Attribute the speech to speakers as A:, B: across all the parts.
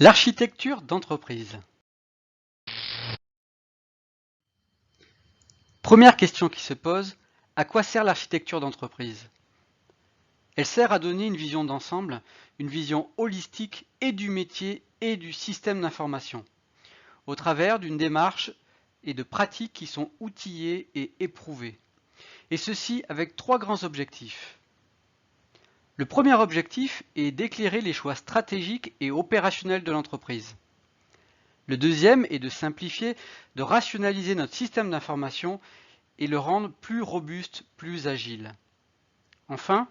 A: L'architecture d'entreprise. Première question qui se pose, à quoi sert l'architecture d'entreprise? Elle sert à donner une vision d'ensemble, une vision holistique et du métier et du système d'information, au travers d'une démarche et de pratiques qui sont outillées et éprouvées. Et ceci avec trois grands objectifs. Le premier objectif est d'éclairer les choix stratégiques et opérationnels de l'entreprise. Le deuxième est de simplifier, de rationaliser notre système d'information et le rendre plus robuste, plus agile. Enfin,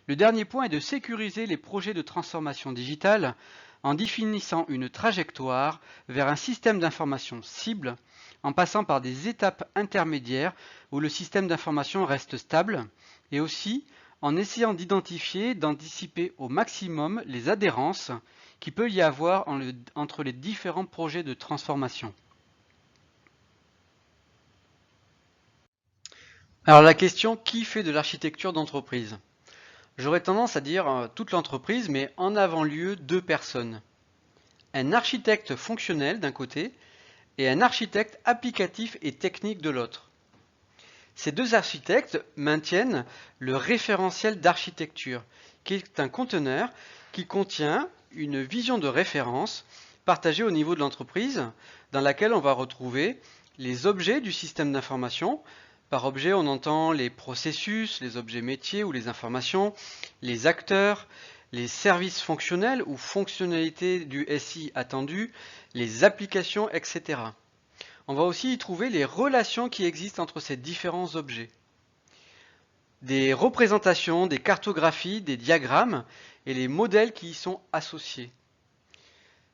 A: le dernier point est de sécuriser les projets de transformation digitale en définissant une trajectoire vers un système d'information cible, en passant par des étapes intermédiaires où le système d'information reste stable, et aussi en essayant d'identifier, d'anticiper au maximum les adhérences qu'il peut y avoir entre les différents projets de transformation. Alors la question, qui fait de l'architecture d'entreprise? J'aurais tendance à dire toute l'entreprise, mais en avant-lieu deux personnes. Un architecte fonctionnel d'un côté et un architecte applicatif et technique de l'autre. Ces deux architectes maintiennent le référentiel d'architecture, qui est un conteneur qui contient une vision de référence partagée au niveau de l'entreprise, dans laquelle on va retrouver les objets du système d'information. Par objet, on entend les processus, les objets métiers ou les informations, les acteurs, les services fonctionnels ou fonctionnalités du SI attendues, les applications, etc. On va aussi y trouver les relations qui existent entre ces différents objets. Des représentations, des cartographies, des diagrammes et les modèles qui y sont associés.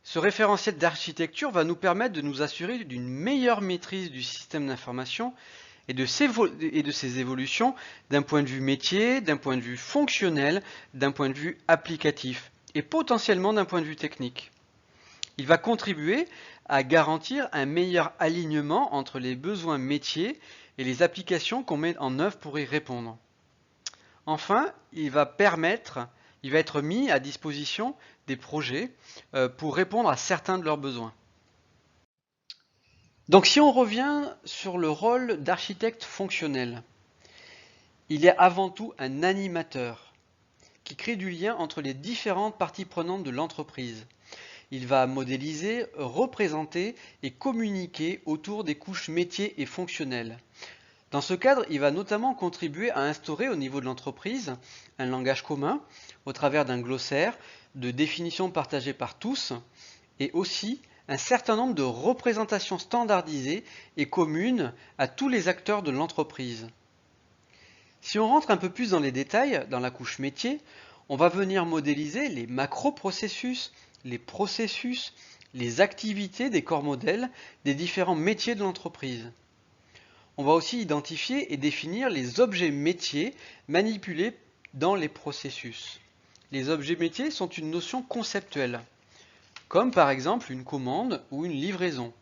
A: Ce référentiel d'architecture va nous permettre de nous assurer d'une meilleure maîtrise du système d'information et de ses évolutions d'un point de vue métier, d'un point de vue fonctionnel, d'un point de vue applicatif et potentiellement d'un point de vue technique. Il va contribuer à garantir un meilleur alignement entre les besoins métiers et les applications qu'on met en œuvre pour y répondre. Enfin, il va être mis à disposition des projets pour répondre à certains de leurs besoins. Donc si on revient sur le rôle d'architecte fonctionnel, il est avant tout un animateur qui crée du lien entre les différentes parties prenantes de l'entreprise. Il va modéliser, représenter et communiquer autour des couches métiers et fonctionnelles. Dans ce cadre, il va notamment contribuer à instaurer au niveau de l'entreprise un langage commun au travers d'un glossaire de définitions partagées par tous et aussi un certain nombre de représentations standardisées et communes à tous les acteurs de l'entreprise. Si on rentre un peu plus dans les détails, dans la couche métier, on va venir modéliser les macro-processus, les processus, les activités des corps modèles des différents métiers de l'entreprise. On va aussi identifier et définir les objets métiers manipulés dans les processus. Les objets métiers sont une notion conceptuelle, comme par exemple une commande ou une livraison.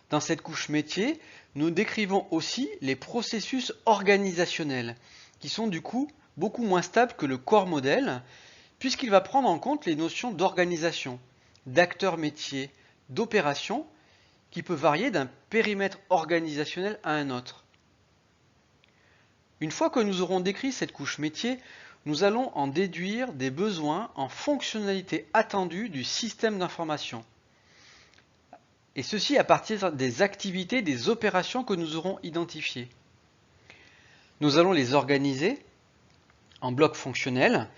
A: Dans cette couche métier, nous décrivons aussi les processus organisationnels, qui sont du coup beaucoup moins stables que le corps modèle, puisqu'il va prendre en compte les notions d'organisation, d'acteurs métiers, d'opération, qui peut varier d'un périmètre organisationnel à un autre. Une fois que nous aurons décrit cette couche métier, nous allons en déduire des besoins en fonctionnalité attendue du système d'information. Et ceci à partir des activités, des opérations que nous aurons identifiées. Nous allons les organiser en blocs fonctionnels,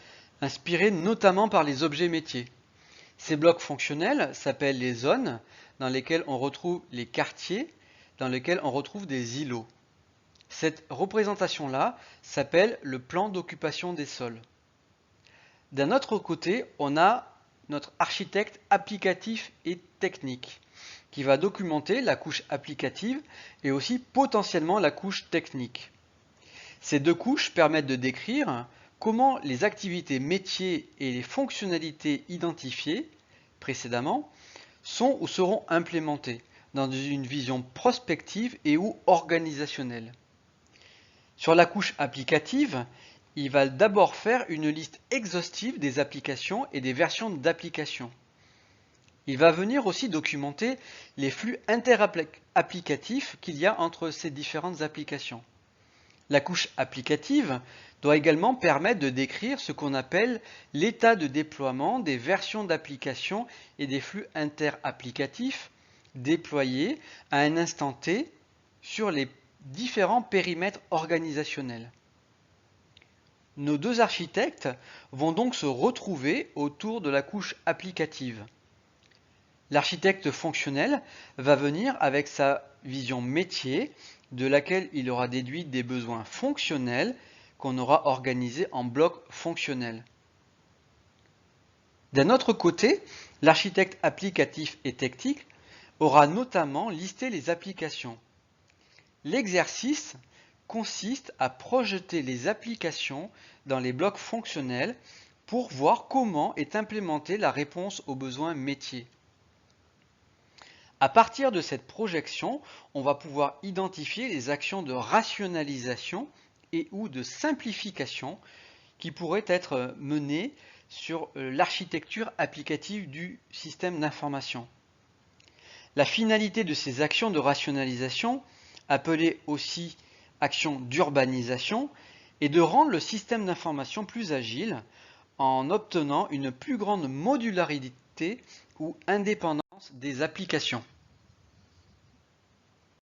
A: inspirés notamment par les objets métiers. Ces blocs fonctionnels s'appellent les zones, dans lesquelles on retrouve les quartiers, dans lesquels on retrouve des îlots. Cette représentation-là s'appelle le plan d'occupation des sols. D'un autre côté, on a notre architecte applicatif et technique, qui va documenter la couche applicative et aussi potentiellement la couche technique. Ces deux couches permettent de décrire comment les activités métiers et les fonctionnalités identifiées précédemment sont ou seront implémentées dans une vision prospective et ou organisationnelle. Sur la couche applicative, il va d'abord faire une liste exhaustive des applications et des versions d'applications. Il va venir aussi documenter les flux interapplicatifs qu'il y a entre ces différentes applications. La couche applicative doit également permettre de décrire ce qu'on appelle l'état de déploiement des versions d'applications et des flux interapplicatifs déployés à un instant T sur les différents périmètres organisationnels. Nos deux architectes vont donc se retrouver autour de la couche applicative. L'architecte fonctionnel va venir avec sa vision métier, de laquelle il aura déduit des besoins fonctionnels qu'on aura organisés en blocs fonctionnels. D'un autre côté, l'architecte applicatif et technique aura notamment listé les applications. L'exercice consiste à projeter les applications dans les blocs fonctionnels pour voir comment est implémentée la réponse aux besoins métiers. À partir de cette projection, on va pouvoir identifier les actions de rationalisation et ou de simplification qui pourraient être menées sur l'architecture applicative du système d'information. La finalité de ces actions de rationalisation, appelées aussi actions d'urbanisation, est de rendre le système d'information plus agile en obtenant une plus grande modularité ou indépendance des applications.